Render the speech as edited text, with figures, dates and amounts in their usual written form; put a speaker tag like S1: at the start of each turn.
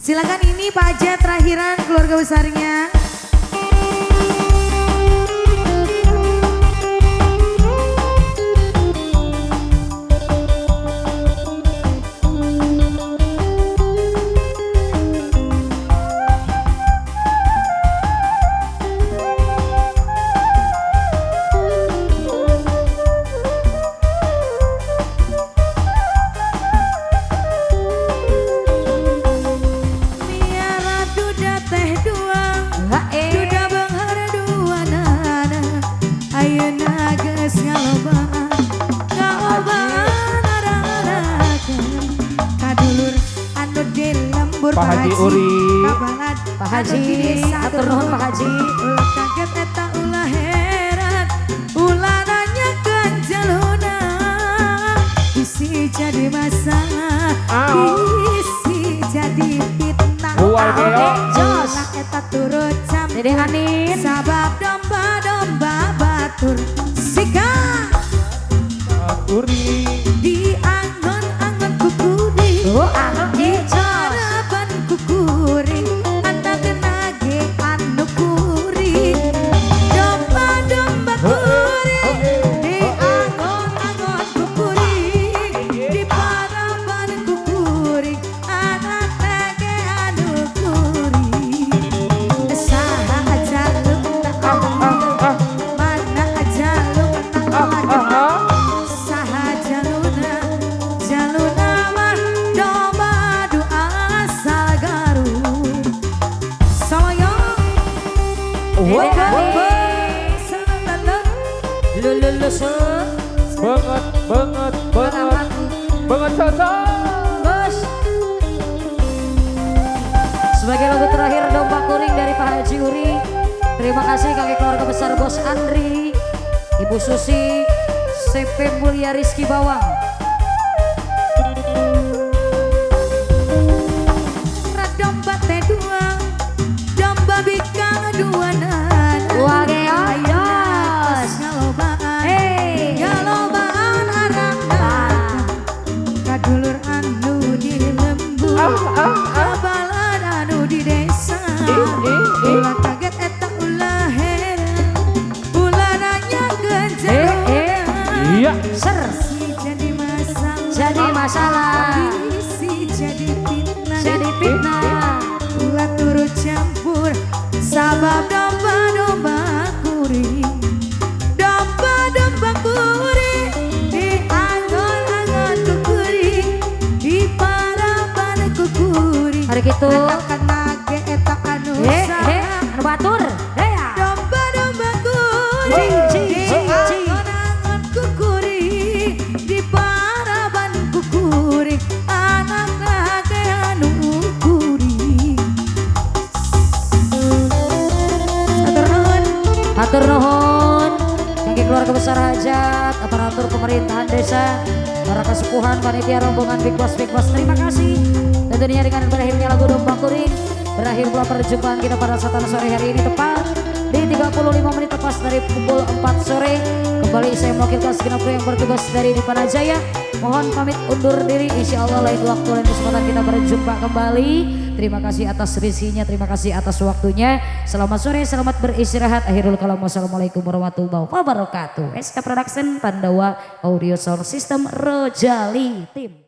S1: Silakan ini Pak Ajat terakhiran keluarga besarnya.
S2: Pak Haji Uri,
S1: Pak Haji, atur nuhun Pak Haji.
S3: Ulah kaget eta ulah heran, ulah nanyakeun jaluna. Isi jadi masalah, isi jadi fitnah.
S1: Jos,
S3: Eta turut campur,
S1: Dede Anin,
S3: sabab domba-domba batur. Sika
S2: Uri,
S3: di angon-angon kukudi.
S1: di Jos.
S3: Kuring anda kena ge anu kuring domba-domba kuring di angon-angon kuring di paraban kuring anak ge anu kuring saha aja lu mana aja lu saha jaluna jaluna mah domba doa asal garut soyong
S2: banget sosok.
S1: Bos. Sebagai lagu terakhir domba kuring dari Pak Haji Uri. Terima kasih kami keluarga besar Bos Andri, Ibu Susi, CP Mulia Rizky Bawang.
S3: Domba teh dua, domba bikang dua nan.
S1: Wageos.
S3: Galobaan,
S1: Hey.
S3: galobaan arang kadulur anu di lembur, kabalan anu di desa. Ulah kaget eta ulah heran, ulah nanyakeun jaluna.
S2: Iya.
S1: Ser.
S3: Si jadi masalah,
S1: Jadi masalah.
S3: si jadi fitnah.
S1: Jadi fitnah.
S3: Ulah turut campur sabab domba-domba kuring, domba-domba kuring di angon-angon kuring, di paraban kuring.
S1: Hari gitu.
S3: Kena ge eta anu saha.
S1: Anu batur. Heya.
S3: Domba-domba kuring
S1: Cing,
S3: di
S1: cing, cing.
S3: angon-angon kuring, di paraban kuring, anak ge anu kuring.
S1: Hatur nuhun bagi keluarga besar hajat, aparatur pemerintahan desa, para kesepuhan, panitia rombongan Big Boss. Terima kasih. Tentunya dengan berakhirnya lagu domba kuring, berakhir pula perjumpaan kita pada saat sore hari ini tepat di 35 menit tepat dari pukul 4 sore. Kembali saya mewakilkan segenap kru yang bertugas dari Dipana Jaya. Mohon pamit undur diri. Insya Allah lain waktu lain kesempatan kita berjumpa kembali. Terima kasih atas rizkinya, terima kasih atas waktunya. Selamat sore, selamat beristirahat. Akhirul kalam, wassalamualaikum warahmatullahi wabarakatuh. SK Production, Pandawa Audio Sound System, Rojali Tim.